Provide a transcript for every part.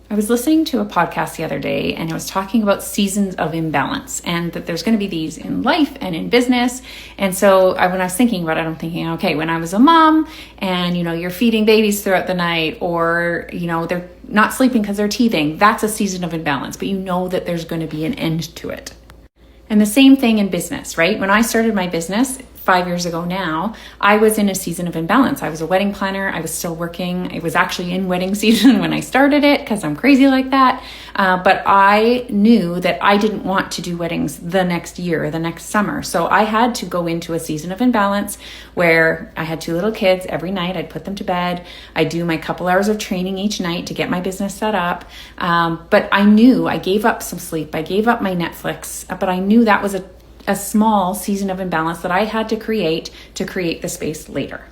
I was listening to a podcast the other day and it was talking about seasons of imbalance and that there's going to be these in life and in business. And so when I was thinking about it, I'm thinking, okay, when I was a mom and, you're feeding babies throughout the night or, they're not sleeping because they're teething, that's a season of imbalance, but you know that there's going to be an end to it. And the same thing in business, right? When I started my business 5 years ago now, I was in a season of imbalance. I was a wedding planner. I was still working. I was actually in wedding season when I started it because I'm crazy like that. But I knew that I didn't want to do weddings the next year, the next summer. So I had to go into a season of imbalance where I had 2 little kids. Every night I'd put them to bed. I'd do my couple hours of training each night to get my business set up. But I knew I gave up some sleep. I gave up my Netflix, but I knew that was a small season of imbalance that I had to create the space later.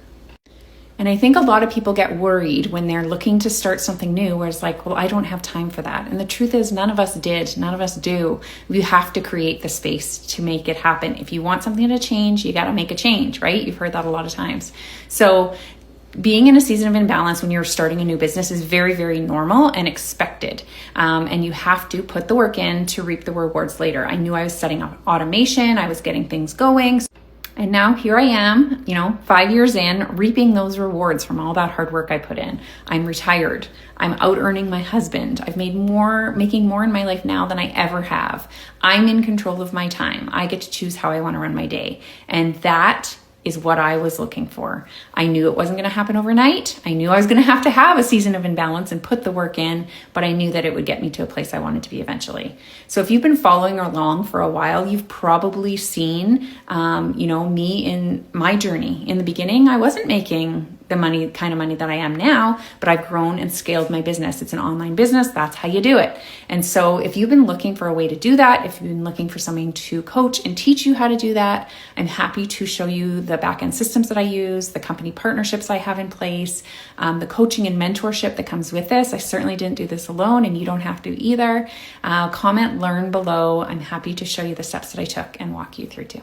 And I think a lot of people get worried when they're looking to start something new where it's like, well, I don't have time for that. And the truth is none of us did. None of us do. You have to create the space to make it happen. If you want something to change, you got to make a change, right? You've heard that a lot of times. So being in a season of imbalance when you're starting a new business is very, very normal and expected. And you have to put the work in to reap the rewards later. I knew I was setting up automation. I was getting things going. And now here I am, 5 years in, reaping those rewards from all that hard work I put in. I'm retired. I'm out earning my husband. I've making more in my life now than I ever have. I'm in control of my time. I get to choose how I want to run my day. And that is what I was looking for. I knew it wasn't going to happen overnight. I knew I was going to have a season of imbalance and put the work in, but I knew that it would get me to a place I wanted to be eventually. So if you've been following along for a while, you've probably seen, me in my journey. In the beginning, I wasn't making the kind of money that I am now, but I've grown and scaled my business. It's an online business. That's how you do it. And so if you've been looking for a way to do that, if you've been looking for something to coach and teach you how to do that, I'm happy to show you the back-end systems that I use, the company partnerships I have in place, the coaching and mentorship that comes with this. I certainly didn't do this alone and you don't have to either. Comment, learn below. I'm happy to show you the steps that I took and walk you through too.